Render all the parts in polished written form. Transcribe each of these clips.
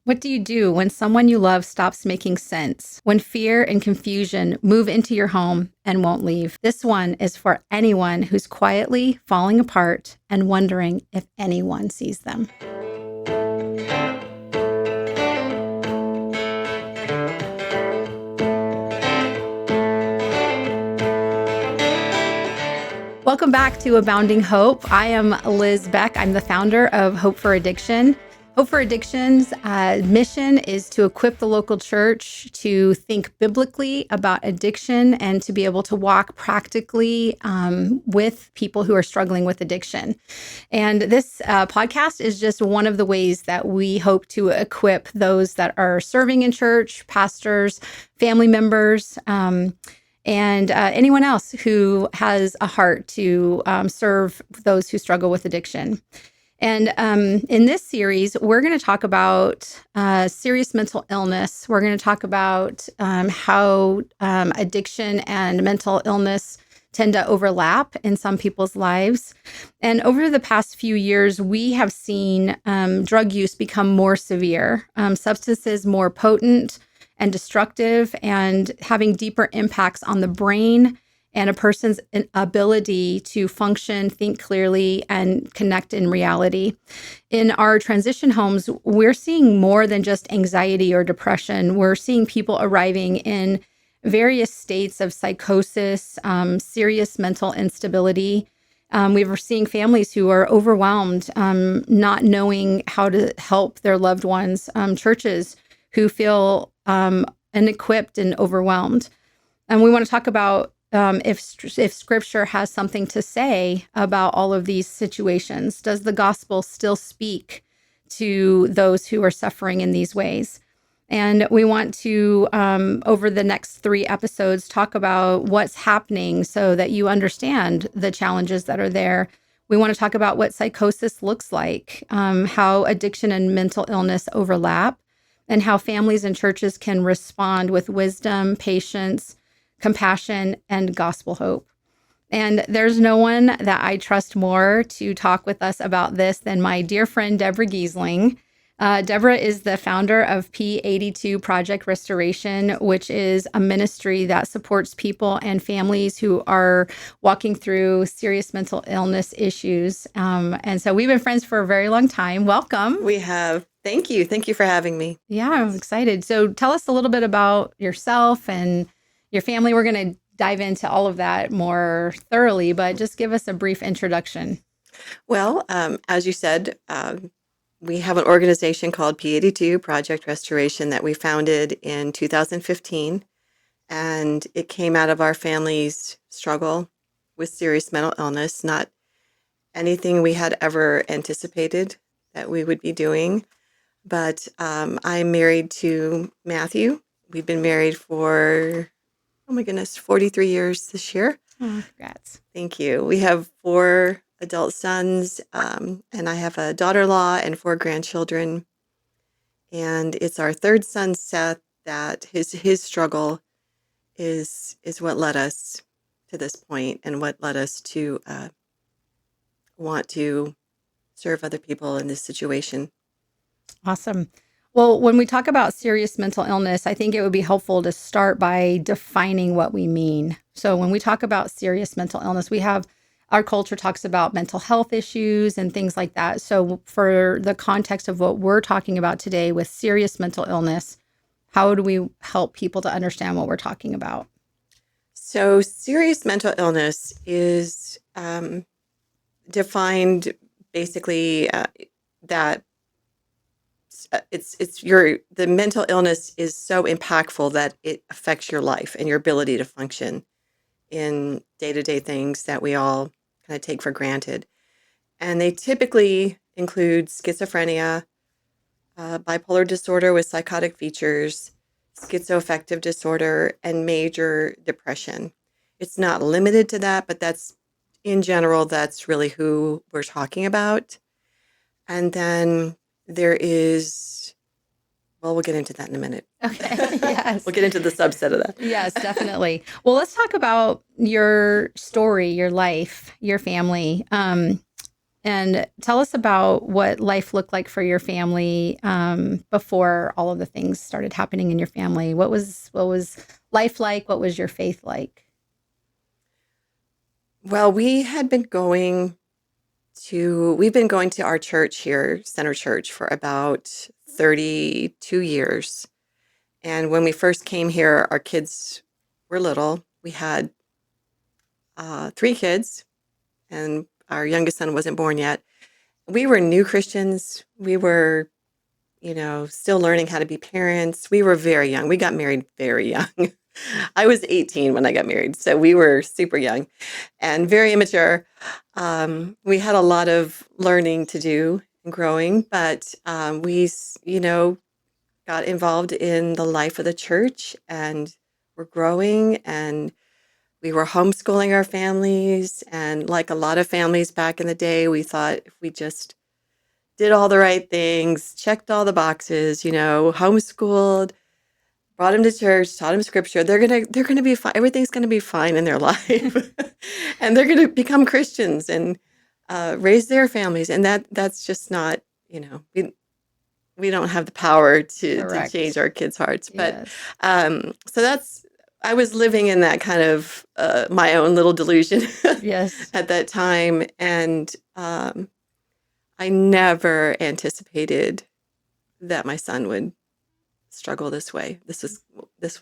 What do you do when someone you love stops making sense? When fear and confusion move into your home and won't leave? This one is for anyone who's quietly falling apart and wondering if anyone sees them. Welcome back to Abounding Hope. I am Liz Beck. I'm the founder of Hope for Addiction. Hope for Addiction's mission is to equip the local church to think biblically about addiction and to be able to walk practically with people who are struggling with addiction. And this podcast is just one of the ways that we hope to equip those that are serving in church, pastors, family members, and anyone else who has a heart to serve those who struggle with addiction. And in this series, we're going to talk about serious mental illness. We're going to talk about how addiction and mental illness tend to overlap in some people's lives. And over the past few years, we have seen drug use become more severe, substances more potent and destructive, and having deeper impacts on the brain and a person's ability to function, think clearly, and connect in reality. In our transition homes, we're seeing more than just anxiety or depression. We're seeing people arriving in various states of psychosis, serious mental instability. We're seeing families who are overwhelmed, not knowing how to help their loved ones, churches who feel unequipped and overwhelmed. And we want to talk about if Scripture has something to say about all of these situations. Does the gospel still speak to those who are suffering in these ways? And we want to, over the next 3 episodes, talk about what's happening so that you understand the challenges that are there. We want to talk about what psychosis looks like, how addiction and mental illness overlap, and how families and churches can respond with wisdom, patience, compassion, and gospel hope. And there's no one that I trust more to talk with us about this than my dear friend, Deborah Geesling. Deborah is the founder of P82 Project Restoration, which is a ministry that supports people and families who are walking through serious mental illness issues. And so we've been friends for a very long time. Welcome. We have. Thank you. Thank you for having me. Yeah, I'm excited. So tell us a little bit about yourself and your family. We're going to dive into all of that more thoroughly, but just give us a brief introduction. Well, as you said, we have an organization called P82 Project Restoration that we founded in 2015, and it came out of our family's struggle with serious mental illness, not anything we had ever anticipated that we would be doing. But I'm married to Matthew. We've been married for, 43 years this year. Oh, congrats. Thank you. We have 4 adult sons, and I have a daughter-in-law and 4 grandchildren. And it's our 3rd son, Seth, that his struggle is what led us to this point and what led us to want to serve other people in this situation. Awesome. Well, when we talk about serious mental illness, I think it would be helpful to start by defining what we mean. So when we talk about serious mental illness, our culture talks about mental health issues and things like that. So for the context of what we're talking about today with serious mental illness, how do we help people to understand what we're talking about? So serious mental illness is defined basically that the mental illness is so impactful that it affects your life and your ability to function in day-to-day things that we all kind of take for granted. And they typically include schizophrenia, bipolar disorder with psychotic features, schizoaffective disorder, and major depression. It's not limited to that, but in general, that's really who we're talking about. And then there is, we'll get into that in a minute. Okay, yes. We'll get into the subset of that. Yes, definitely. Well, let's talk about your story, your life, your family. And tell us about what life looked like for your family before all of the things started happening in your family. What was life like? What was your faith like? Well, we've been going to our church here, Center Church, for about 32 years. And when we first came here, our kids were little. We had 3 kids, and our youngest son wasn't born yet. We were new Christians. We were, still learning how to be parents. We were very young. We got married very young. I was 18 when I got married, so we were super young and very immature. We had a lot of learning to do and growing, but got involved in the life of the church, and we're growing, and we were homeschooling our families. And like a lot of families back in the day, we thought if we just did all the right things, checked all the boxes, homeschooled, brought them to church, taught them scripture, they're gonna be fine. Everything's gonna be fine in their life, and they're gonna become Christians and raise their families. And that's just not, we don't have the power to change Correct. our kids' hearts. But Yes. so I was living in that kind of my own little delusion Yes. at that time, and I never anticipated that my son would struggle this way. This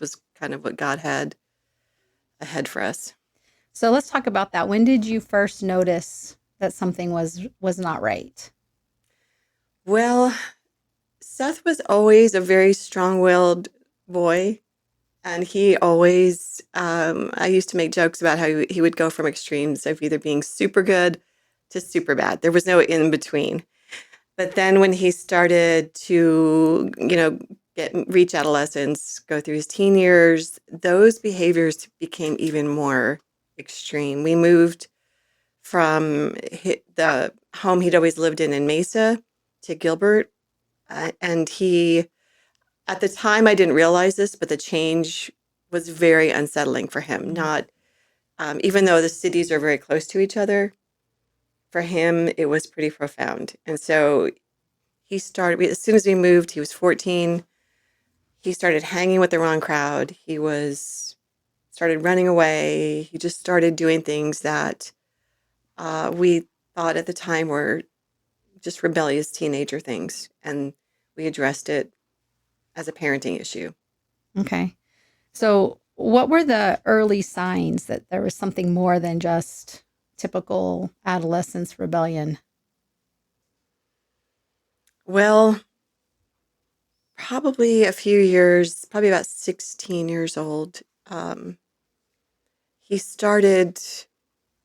was kind of what God had ahead for us. So let's talk about that. When did you first notice that something was not right? Well, Seth was always a very strong-willed boy, and he always, I used to make jokes about how he would go from extremes of either being super good to super bad. There was no in between. But then when he started to, reach adolescence, go through his teen years, those behaviors became even more extreme. We moved from the home he'd always lived in Mesa to Gilbert. And at the time, I didn't realize this, but the change was very unsettling for him. Not, even though the cities are very close to each other, for him, it was pretty profound. And so as soon as we moved, he was 14. He started hanging with the wrong crowd. Started running away. He just started doing things that we thought at the time were just rebellious teenager things. And we addressed it as a parenting issue. Okay. So what were the early signs that there was something more than just typical adolescence rebellion? Well, probably a few years, probably about 16 years old, he started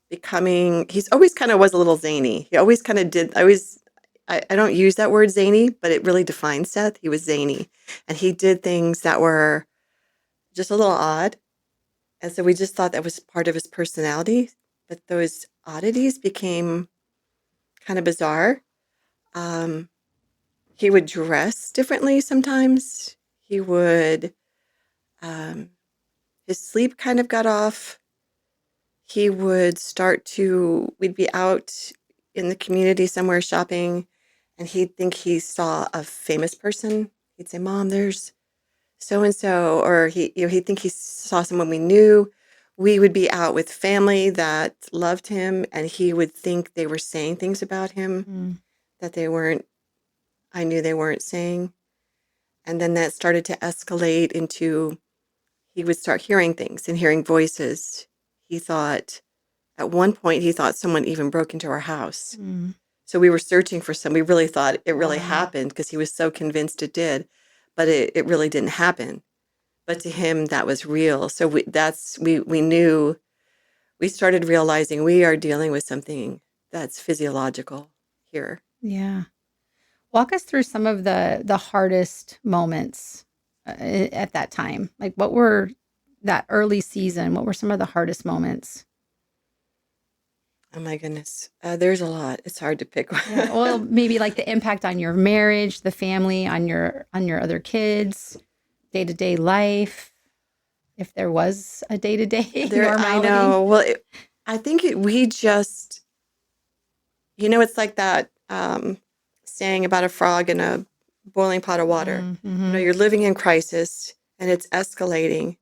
he's always kind of was a little zany. He always kind of did, I don't use that word zany, but it really defines Seth. He was zany, and he did things that were just a little odd. And so we just thought that was part of his personality, but those oddities became kind of bizarre. Um, he would dress differently sometimes. He would, um, his sleep kind of got off. We'd be out in the community somewhere shopping, and he'd think he saw a famous person. He'd say, "Mom, there's so and so," or he'd think he saw someone we knew. We would be out with family that loved him, and he would think they were saying things about him Mm. that I knew they weren't saying. And then that started to escalate into he would start hearing things and hearing voices. At one point, he thought someone even broke into our house. Mm. So we were searching for some. We really thought it really Wow. happened because he was so convinced it did, but it really didn't happen. But to him, that was real. So we knew, we started realizing we are dealing with something that's physiological here. Yeah. Walk us through some of the hardest moments at that time. Like what were that early season? What were some of the hardest moments? Oh my goodness. There's a lot. It's hard to pick Yeah. Well, one. maybe like the impact on your marriage, the family, on your other kids, day-to-day life, if there was a day-to-day I normality. know. Well, I think we just, it's like that saying about a frog in a boiling pot of water. Mm-hmm. You're living in crisis and it's escalating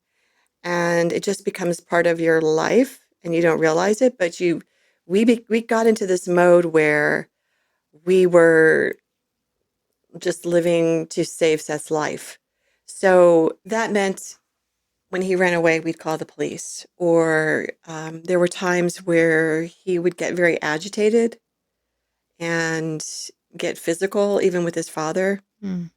and it just becomes part of your life and you don't realize it. But we got into this mode where we were just living to save Seth's life. So that meant when he ran away, we'd call the police. Or there were times where he would get very agitated and get physical, even with his father. Mm.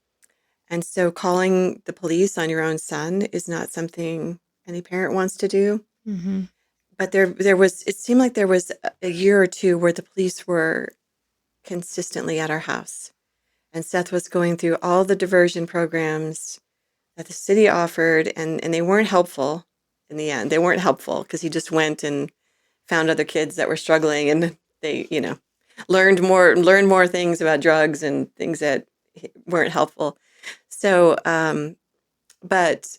And so calling the police on your own son is not something any parent wants to do. Mm-hmm. But it seemed like there was a year or two where the police were consistently at our house. And Seth was going through all the diversion programs that the city offered, and they weren't helpful in the end. They weren't helpful because he just went and found other kids that were struggling, and they, learned more things about drugs and things that weren't helpful. So, but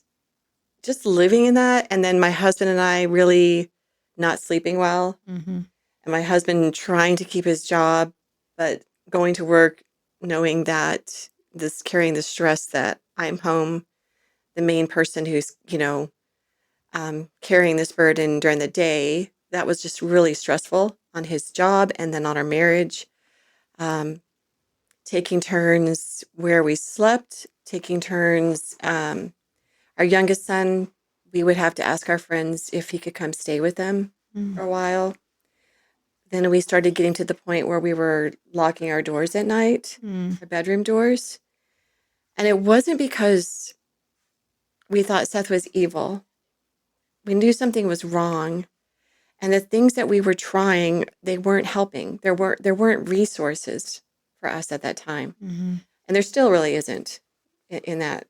just living in that, and then my husband and I really not sleeping well, Mm-hmm. and my husband trying to keep his job, but going to work knowing that carrying the stress that I'm home, the main person who's, carrying this burden during the day, that was just really stressful on his job and then on our marriage. Taking turns where we slept, taking turns. Our youngest son, we would have to ask our friends if he could come stay with them for a while. Then we started getting to the point where we were locking our doors at night, our bedroom doors. And it wasn't because we thought Seth was evil. We knew something was wrong. And the things that we were trying, they weren't helping. There weren't resources for us at that time. Mm-hmm. And there still really isn't in that.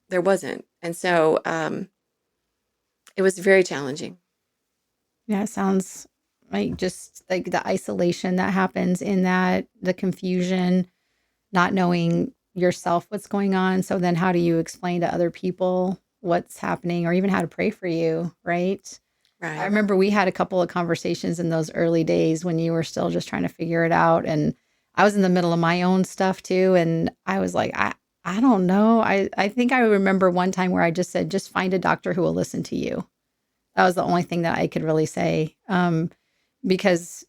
There wasn't. And so it was very challenging. Yeah, it sounds like just like the isolation that happens in that, the confusion, not knowing yourself what's going on. So then how do you explain to other people what's happening or even how to pray for you, right? I Right. remember we had a couple of conversations in those early days when you were still just trying to figure it out. And I was in the middle of my own stuff too. And I was like, I don't know. I think I remember one time where I just said, just find a doctor who will listen to you. That was the only thing that I could really say, because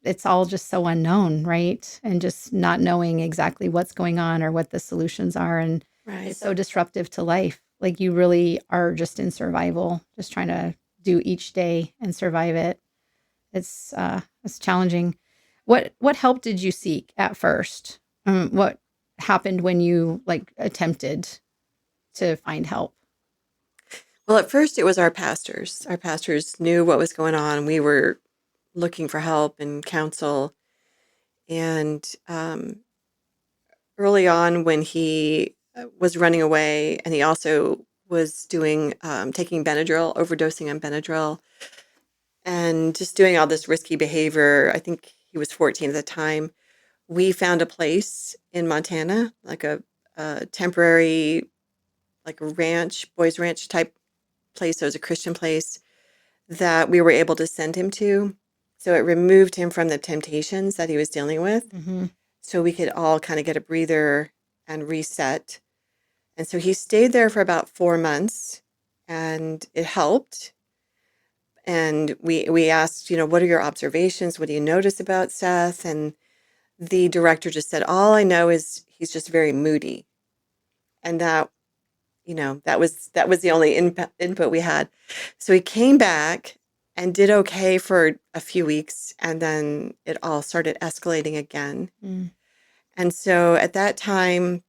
it's all just so unknown, right? And just not knowing exactly what's going on or what the solutions are. And Right. it's so disruptive to life. Like you really are just in survival, just trying to do each day and survive it. It's challenging. What help did you seek at first? What happened when you attempted to find help? Well, at first it was our pastors. Our pastors knew what was going on. We were looking for help and counsel. And early on, when he was running away, and he also was doing taking Benadryl, overdosing on Benadryl, and just doing all this risky behavior. I think he was 14 at the time. We found a place in Montana, like a temporary, like a ranch, boys ranch type place. So it was a Christian place that we were able to send him to. So it removed him from the temptations that he was dealing with. Mm-hmm. So we could all kind of get a breather and reset. And so he stayed there for about 4 months and it helped. And we asked, what are your observations? What do you notice about Seth? And the director just said, all I know is he's just very moody. And that was the only input we had. So he came back and did okay for a few weeks, and then it all started escalating again. Mm. And so at that time,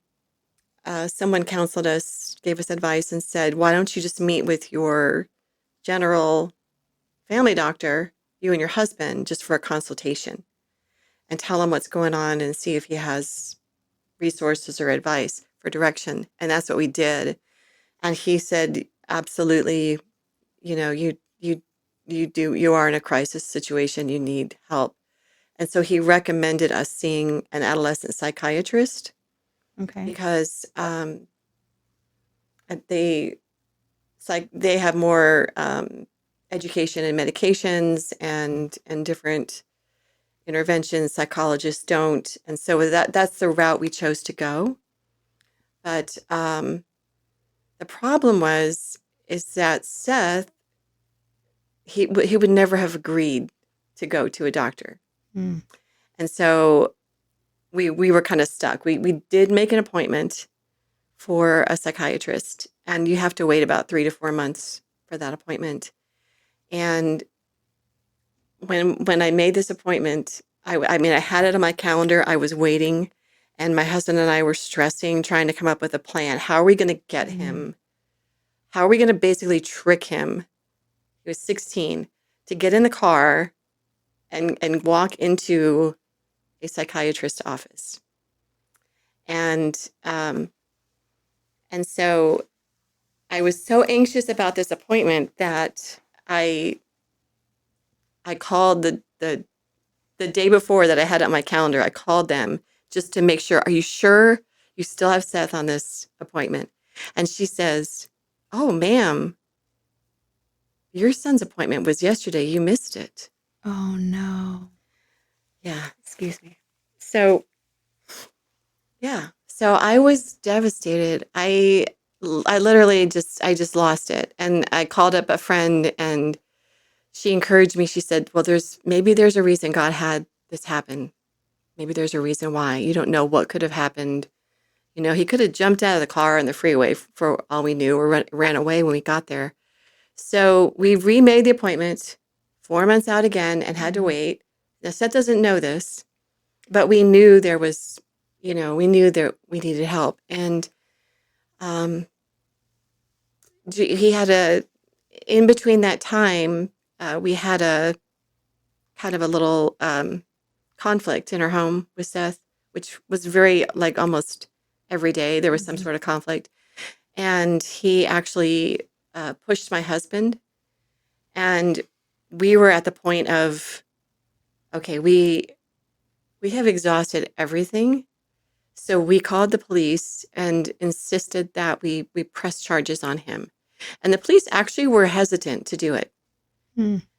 someone counseled us, gave us advice, and said, why don't you just meet with your general family doctor, you and your husband, just for a consultation, and tell him what's going on and see if he has resources or advice for direction. And that's what we did. And he said, absolutely, you are in a crisis situation, you need help. And so he recommended us seeing an adolescent psychiatrist Okay. because they have more education in medications and different intervention. Psychologists don't. And so that's the route we chose to go. But the problem is that Seth, he would never have agreed to go to a doctor. Mm. And so we were kind of stuck. We did make an appointment for a psychiatrist, and you have to wait about 3 to 4 months for that appointment. And when I made this appointment, I mean, I had it on my calendar. I was waiting, and my husband and I were stressing, trying to come up with a plan. How are we going to get him? How are we going to basically trick him? He was 16 to get in the car and walk into a psychiatrist's office. And so I was so anxious about this appointment that I called the day before that I had it on my calendar. I called them just to make sure, are you sure you still have Seth on this appointment? And she says, oh, ma'am, your son's appointment was yesterday. You missed it. Oh, no. Yeah, excuse me. So, yeah. So I was devastated. I literally just lost it. And I called up a friend, and she encouraged me. She said, well, maybe there's a reason God had this happen. Maybe there's a reason why. You don't know what could have happened. You know, he could have jumped out of the car on the freeway for all we knew, or ran away when we got there. So we remade the appointment 4 months out again and had to wait. Now, Seth doesn't know this, but we knew there was, we knew that we needed help. And he had in between that time, we had a kind of a little conflict in our home with Seth, which was very, like, almost every day there was some sort of conflict. And he actually pushed my husband. And we were at the point of, okay, we have exhausted everything. So we called the police and insisted that we press charges on him. And the police actually were hesitant to do it.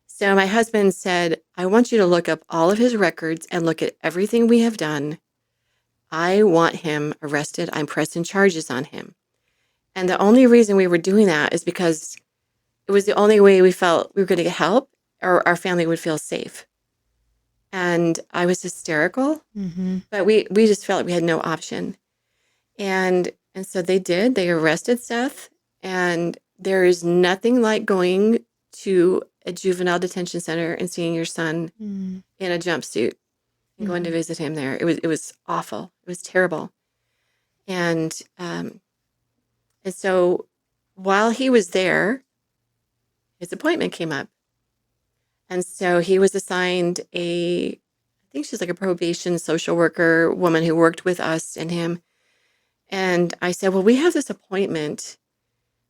So my husband said, I want you to look up all of his records and look at everything we have done. I want him arrested. I'm pressing charges on him. And the only reason we were doing that is because it was the only way we felt we were going to get help, or our family would feel safe. And I was hysterical, but we just felt like we had no option. And so they did. They arrested Seth. And there is nothing like going to a juvenile detention center and seeing your son in a jumpsuit and going to visit him there. It was awful. It was terrible. And so while he was there, his appointment came up. And so he was assigned I think she's like a probation social worker woman who worked with us and him. And I said, well, we have this appointment.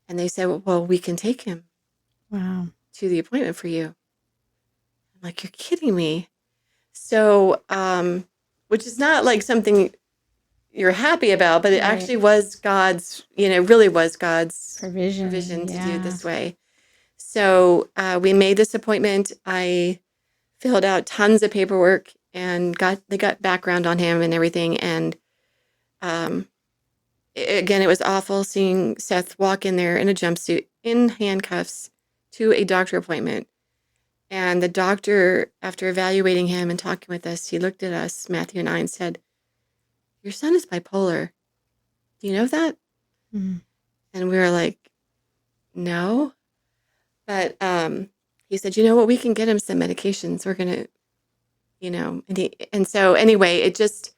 And they said, well, we can take him to the appointment for you. I'm like, you're kidding me. So, which is not like something you're happy about, but it actually was God's, really was God's provision to do it this way. So we made this appointment. I filled out tons of paperwork and they got background on him and everything. And again, it was awful seeing Seth walk in there in a jumpsuit, in handcuffs, to a doctor appointment. And the doctor, after evaluating him and talking with us, he looked at us, Matthew and I, and said, your son is bipolar. Do you know that? And we were like, no. But he said, you know what, we can get him some medications. We're going to, and so anyway, it just,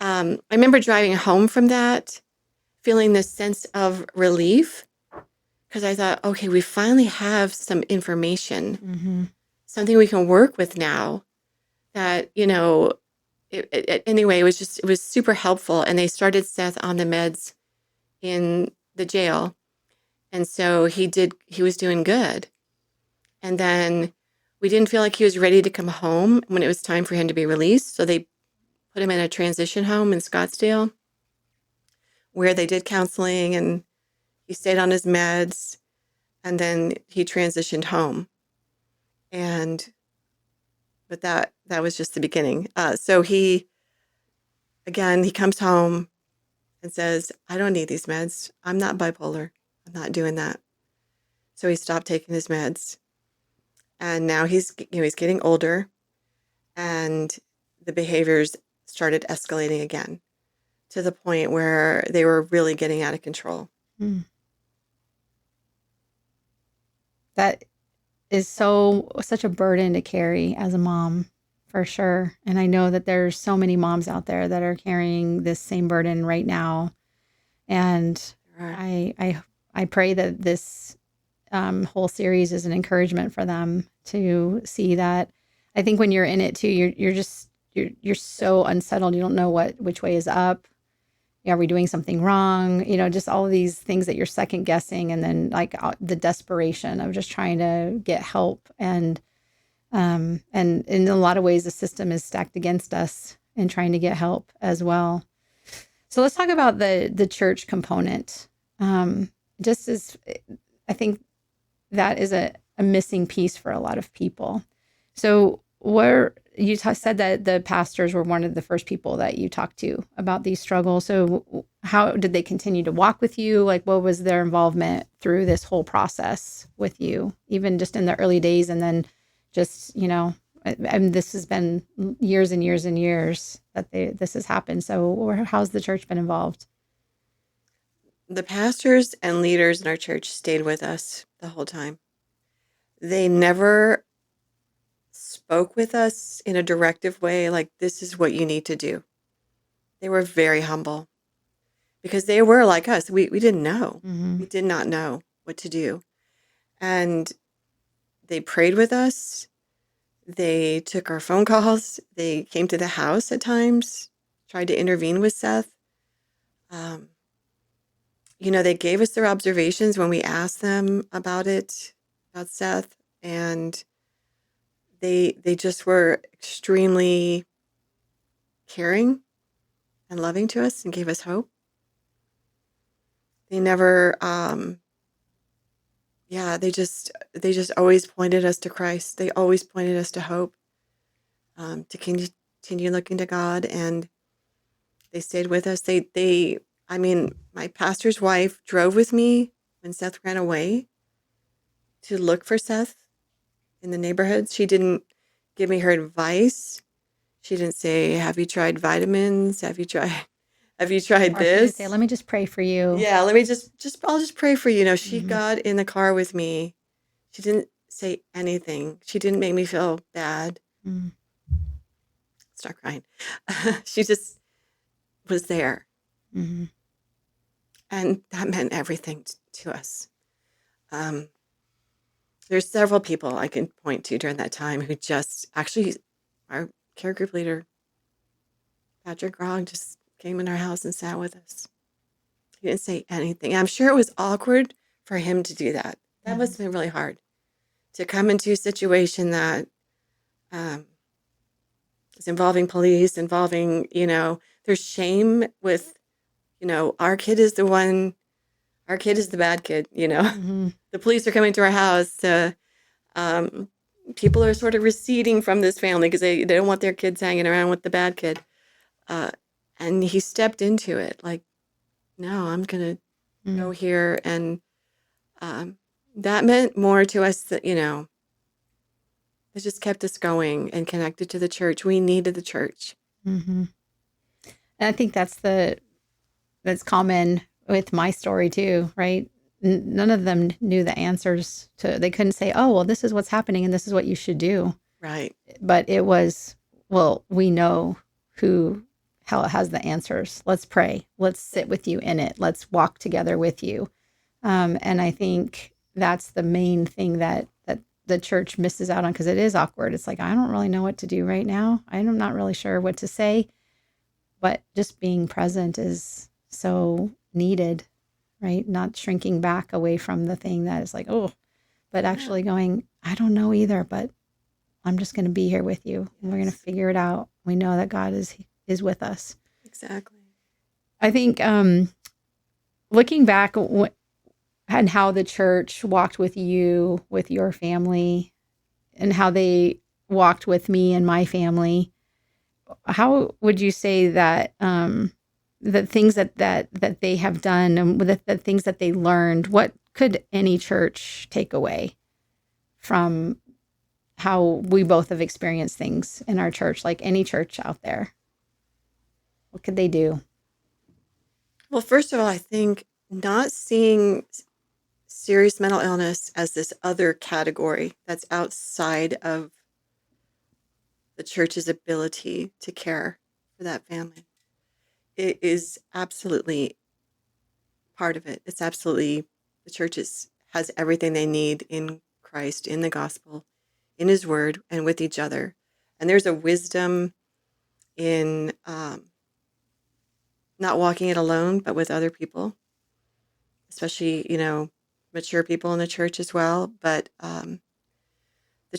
I remember driving home from that, feeling this sense of relief, because I thought, okay, we finally have some information, something we can work with now that, anyway, it was super helpful. And they started Seth on the meds in the jail. And so he was doing good. And then we didn't feel like he was ready to come home when it was time for him to be released. So they put him in a transition home in Scottsdale where they did counseling, and he stayed on his meds, and then he transitioned home. And but that was just the beginning. So he comes home and says, I don't need these meds. I'm not bipolar. I'm not doing that. So he stopped taking his meds. And now he's getting older, and the behaviors started escalating again to the point where they were really getting out of control. Mm. That is such a burden to carry as a mom, for sure. And I know that there's so many moms out there that are carrying this same burden right now. And Right. I pray that this whole series is an encouragement for them to see that. I think when you're in it too, you're so unsettled. You don't know which way is up. Are we doing something wrong? Just all of these things that you're second guessing, and then like the desperation of just trying to get help. And in a lot of ways, the system is stacked against us in trying to get help as well. So let's talk about the church component. Just as I think that is a missing piece for a lot of people. So said that the pastors were one of the first people that you talked to about these struggles. So how did they continue to walk with you? Like, what was their involvement through this whole process with you, even just in the early days? And then just, and this has been years and years and years that this has happened. So how's the church been involved? The pastors and leaders in our church stayed with us the whole time. They never spoke with us in a directive way, like, this is what you need to do. They were very humble because they were like us. We didn't know. Mm-hmm. We did not know what to do. And they prayed with us. They took our phone calls. They came to the house at times, tried to intervene with Seth. They gave us their observations when we asked them about Seth. And they just were extremely caring and loving to us and gave us hope. They never, they just always pointed us to Christ. They always pointed us to hope, to continue looking to God, and they stayed with us. My pastor's wife drove with me when Seth ran away to look for Seth in the neighborhoods. She didn't give me her advice. She didn't say, have you tried vitamins? Have you tried Or she didn't this? say, let me just pray for you. Yeah, let me I'll just pray for you. She got in the car with me. She didn't say anything. She didn't make me feel bad. Mm. Start crying. She just was there. Mm-hmm. And that meant everything to us. There's several people I can point to during that time who our care group leader, Patrick Grog, just came in our house and sat with us. He didn't say anything. I'm sure it was awkward for him to do that. That must have been really hard to come into a situation that is involving police, involving, there's shame with, our kid is the bad kid, Mm-hmm. The police are coming to our house. People are sort of receding from this family because they don't want their kids hanging around with the bad kid. And he stepped into it like, no, I'm going to go here. And that meant more to us that, it just kept us going and connected to the church. We needed the church. Mm-hmm. And I think that's common with my story too, right? None of them knew the answers they couldn't say, oh, well, this is what's happening and this is what you should do. Right. But it was, well, we know how it has the answers. Let's pray. Let's sit with you in it. Let's walk together with you. And I think that's the main thing that the church misses out on, because it is awkward. It's like, I don't really know what to do right now. I'm not really sure what to say, but just being present is so needed, right? Not shrinking back away from the thing that is like, oh, but actually going, I don't know either, but I'm just going to be here with you. Yes. And we're going to figure it out. We know that God is with us. Exactly. I think looking back and how the church walked with you, with your family, and how they walked with me and my family. How would you say that the things that they have done and the things that they learned, what could any church take away from how we both have experienced things in our church, like any church out there? What could they do? Well, first of all, I think not seeing serious mental illness as this other category that's outside of the church's ability to care for that family. It is absolutely part of it. It's absolutely, the church has everything they need in Christ, in the gospel, in his word, and with each other. And there's a wisdom in not walking it alone, but with other people, especially, mature people in the church as well. But the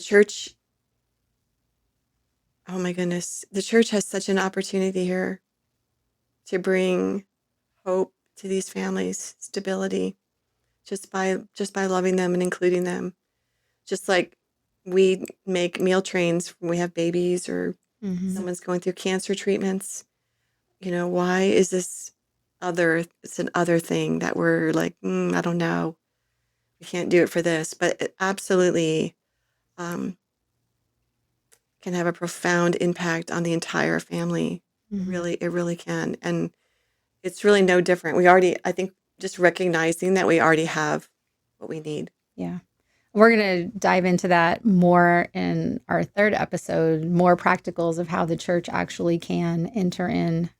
church, oh my goodness, the church has such an opportunity here to bring hope to these families, stability, just by loving them and including them. Just like we make meal trains when we have babies or someone's going through cancer treatments. Why is this it's an other thing that we're like, I don't know. We can't do it for this, but it absolutely can have a profound impact on the entire family. It really can. And it's really no different. I think just recognizing that we already have what we need. Yeah. We're going to dive into that more in our third episode, more practicals of how the church actually can enter in.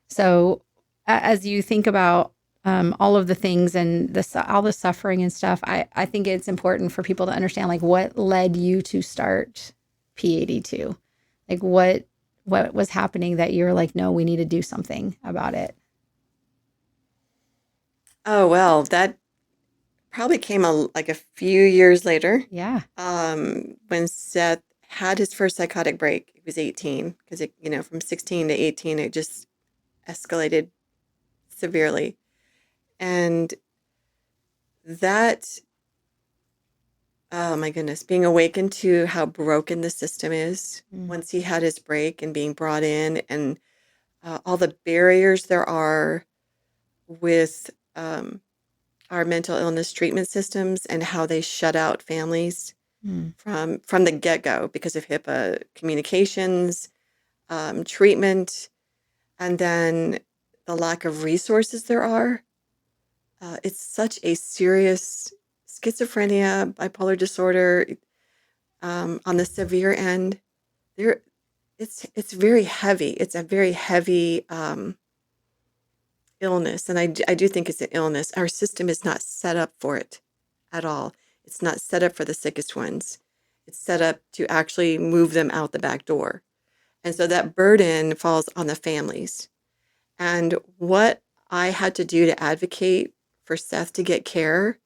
So as you think about all of the things and all the suffering and stuff, I think it's important for people to understand, like, what led you to start P82? Like, what was happening that you were like, no, we need to do something about it? Oh, well, that probably came like a few years later. Yeah. When Seth had his first psychotic break. He was 18, because from 16 to 18, it just escalated severely. And that, oh my goodness, being awakened to how broken the system is once he had his break, and being brought in, and all the barriers there are with our mental illness treatment systems, and how they shut out families from the get-go because of HIPAA communications, treatment, and then the lack of resources there are. It's such a serious schizophrenia, bipolar disorder, on the severe end. It's very heavy. It's a very heavy illness, and I do think it's an illness. Our system is not set up for it at all. It's not set up for the sickest ones. It's set up to actually move them out the back door. And so that burden falls on the families. And what I had to do to advocate for Seth to get care,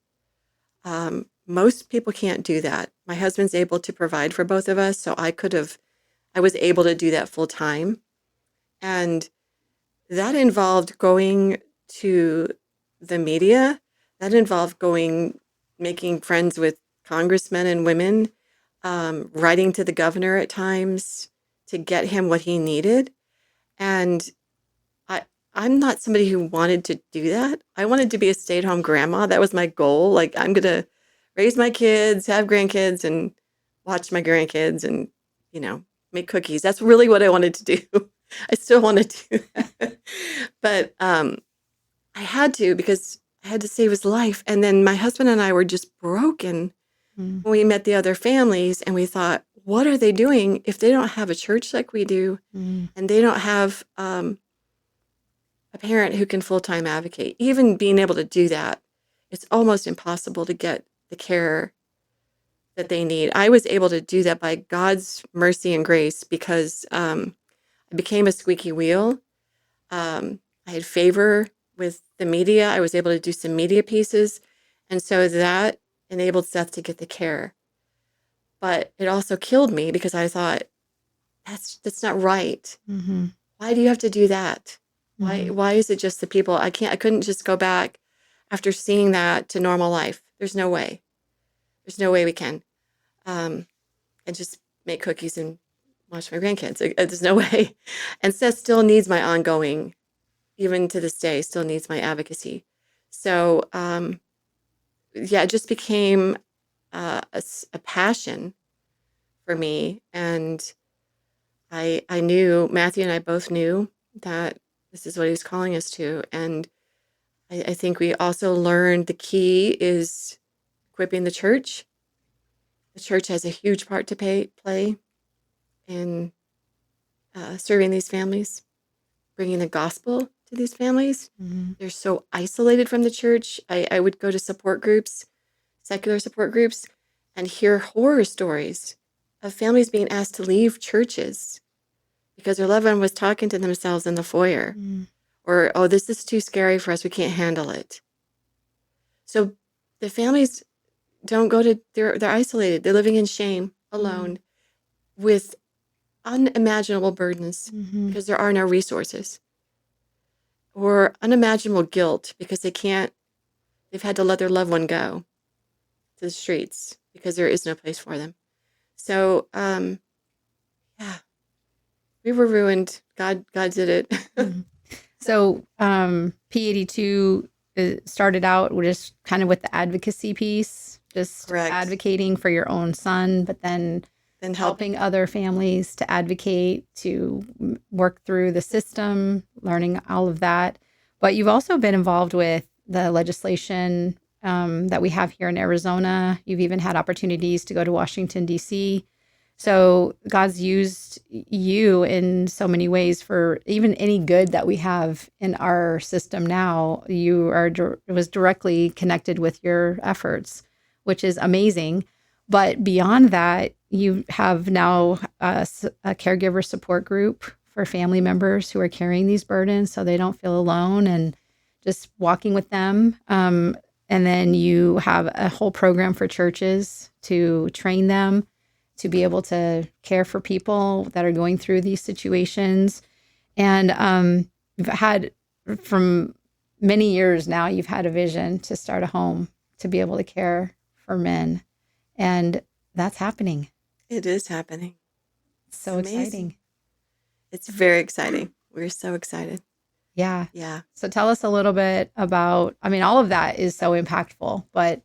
most people can't do that. My husband's able to provide for both of us, so I was able to do that full time. And that involved going to the media. That involved making friends with congressmen and women, writing to the governor at times to get him what he needed. And I'm not somebody who wanted to do that. I wanted to be a stay-at-home grandma. That was my goal. Like, I'm going to raise my kids, have grandkids, and watch my grandkids, and, make cookies. That's really what I wanted to do. I still want to do that. But I had to, because I had to save his life. And then my husband and I were just broken when we met the other families, and we thought, what are they doing if they don't have a church like we do, and they don't have a parent who can full-time advocate? Even being able to do that, it's almost impossible to get the care that they need. I was able to do that by God's mercy and grace, because I became a squeaky wheel. I had favor with the media. I was able to do some media pieces. And so that enabled Seth to get the care. But it also killed me, because I thought, that's not right. Why do you have to do that? Why is it just the people? I couldn't just go back after seeing that to normal life. There's no way. There's no way we can. and just make cookies and watch my grandkids. There's no way. And Seth still needs my ongoing, even to this day, still needs my advocacy. So, yeah, it just became a passion for me. And I knew, Matthew and I both knew that this is what he's calling us to. And I think we also learned the key is equipping the church. The church has a huge part to play in serving these families, bringing the gospel to these families. Mm-hmm. They're so isolated from the church. I would go to support groups, secular support groups, and hear horror stories of families being asked to leave churches because their loved one was talking to themselves in the foyer. Mm-hmm. Or, oh, this is too scary for us. We can't handle it. So the families don't go to, they're isolated. They're living in shame, alone, with unimaginable burdens because there are no resources. Or unimaginable guilt because they've had to let their loved one go to the streets because there is no place for them. So, yeah, we were ruined. God did it. So P82 started out just kind of with the advocacy piece, just Correct. advocating for your own son, but then helping other families to advocate, to work through the system, learning all of that. But you've also been involved with the legislation that we have here in Arizona. You've even had opportunities to go to Washington, D.C. So God's used you in so many ways for even any good that we have in our system now. It was directly connected with your efforts, which is amazing. But beyond that, you have now a caregiver support group for family members who are carrying these burdens so they don't feel alone, and just walking with them. And then you have a whole program for churches to train them to be able to care for people that are going through these situations. And you've had, from many years now, you've had a vision to start a home to be able to care for men. And that's happening. It is happening. So exciting. It's very exciting. We're so excited. Yeah. Yeah. So tell us a little bit about, all of that is so impactful, but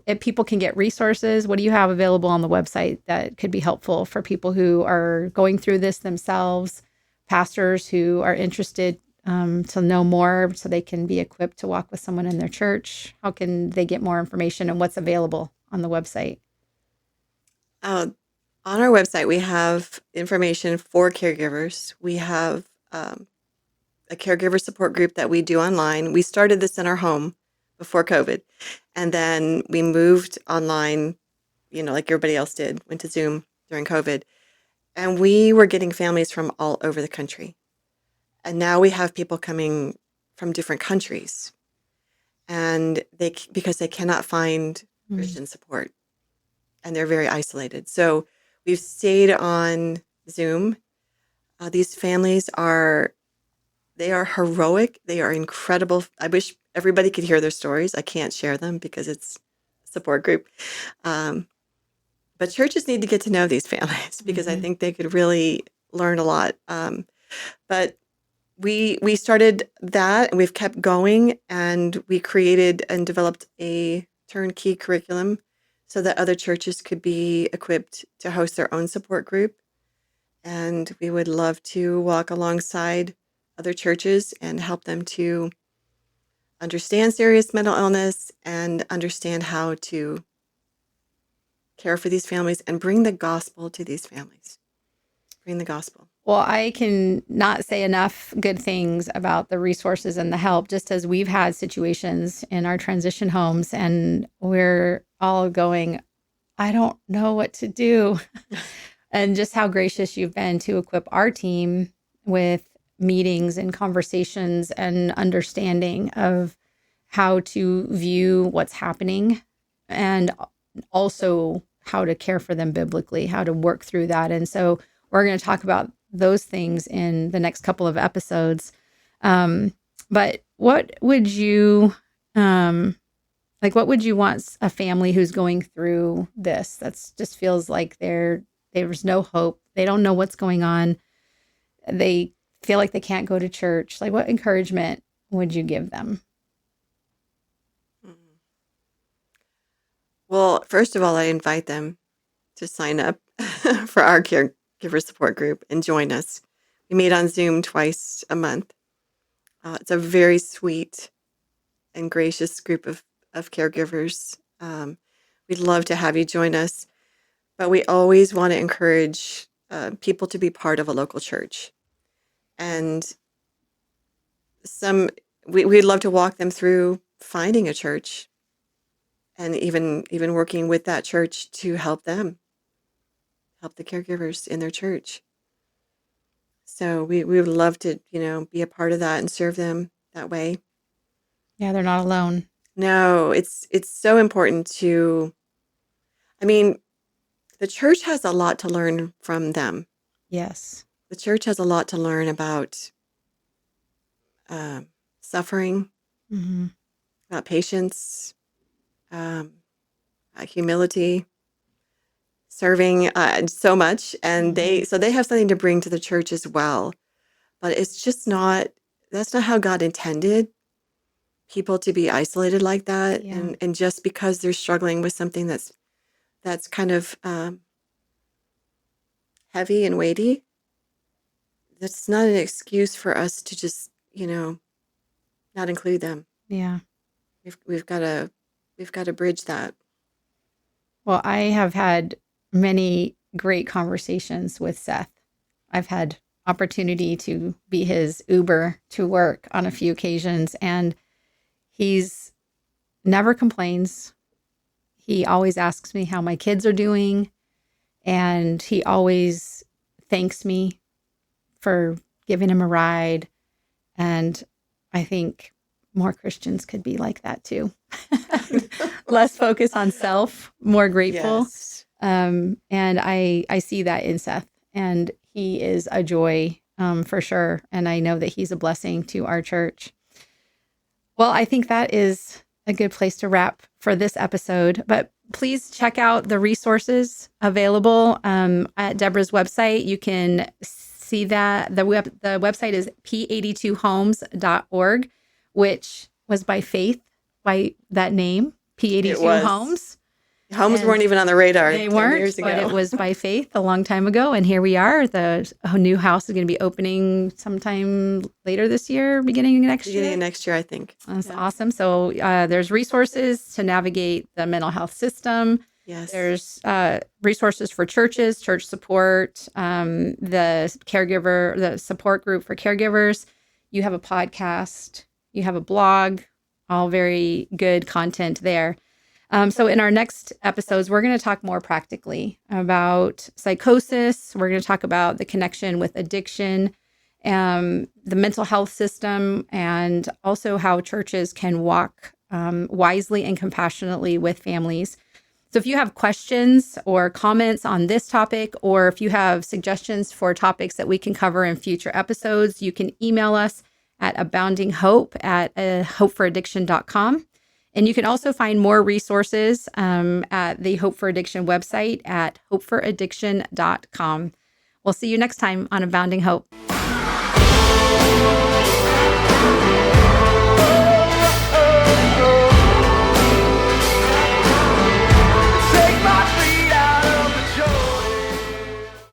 if people can get resources, what do you have available on the website that could be helpful for people who are going through this themselves, pastors who are interested to know more so they can be equipped to walk with someone in their church? How can they get more information, and what's available on the website? On our website, we have information for caregivers. We have a caregiver support group that we do online. We started this in our home before COVID, and then we moved online, like everybody else did, went to Zoom during COVID. And we were getting families from all over the country. And now we have people coming from different countries, and because they cannot find Christian support, and they're very isolated. So we've stayed on Zoom. These families are heroic. They are incredible. I wish everybody could hear their stories. I can't share them because it's a support group. But churches need to get to know these families because I think they could really learn a lot. But we started that, and we've kept going, and we created and developed a turnkey curriculum so that other churches could be equipped to host their own support group. And we would love to walk alongside other churches and help them to understand serious mental illness and understand how to care for these families and bring the gospel to these families. Bring the gospel. Well, I can not say enough good things about the resources and the help, just as we've had situations in our transition homes and we're all going, I don't know what to do. And just how gracious you've been to equip our team with meetings and conversations and understanding of how to view what's happening, and also how to care for them biblically, how to work through that. And so we're going to talk about those things in the next couple of episodes. But what would you Like, what would you want a family who's going through this that's just feels like there's no hope. They don't know what's going on. They feel like they can't go to church. Like, what encouragement would you give them? Mhm. Well, first of all, I invite them to sign up for our caregiver support group and join us. We meet on Zoom twice a month. It's a very sweet and gracious group of caregivers. We'd love to have you join us, but we always want to encourage people to be part of a local church. And we'd love to walk them through finding a church and even working with that church to help the caregivers in their church. So we would love to, be a part of that and serve them that way. Yeah, they're not alone. No, it's so important I mean, the church has a lot to learn from them. Yes. The church has a lot to learn about suffering, Mm-hmm. about patience, humility, serving so much, and they have something to bring to the church as well. But it's just that's not how God intended people to be isolated like that, Yeah. and just because they're struggling with something that's kind of heavy and weighty, that's not an excuse for us to just not include them. Yeah. We've got to bridge that. Well, I have had many great conversations with Seth. I've had opportunity to be his Uber to work on a few occasions, and he's never complains. He always asks me how my kids are doing, and he always thanks me for giving him a ride. And I think more Christians could be like that too. Less focus on self, more grateful. Yes. And I see that in Seth, and he is a joy for sure. And I know that he's a blessing to our church. Well, I think that is a good place to wrap for this episode, but please check out the resources available at Deborah's website. You can see that the website is p82homes.org, which was by faith, by that name, It P82 was. Homes. Homes And weren't even on the radar They 10 weren't, years ago. but it was by faith a long time ago. And here we are. The new house is going to be opening sometime later this year, beginning of next Beginning year. of next year, I think. That's Yeah. awesome. So there's resources to navigate the mental health system. Yes. There's resources for churches, church support, the caregiver, the support group for caregivers. You have a podcast, you have a blog, all very good content there. So in our next episodes, we're going to talk more practically about psychosis. We're going to talk about the connection with addiction, the mental health system, and also how churches can walk wisely and compassionately with families. So if you have questions or comments on this topic, or if you have suggestions for topics that we can cover in future episodes, you can email us at aboundinghope@hopeforaddiction.com. And you can also find more resources at the Hope for Addiction website at hopeforaddiction.com. We'll see you next time on Abounding Hope.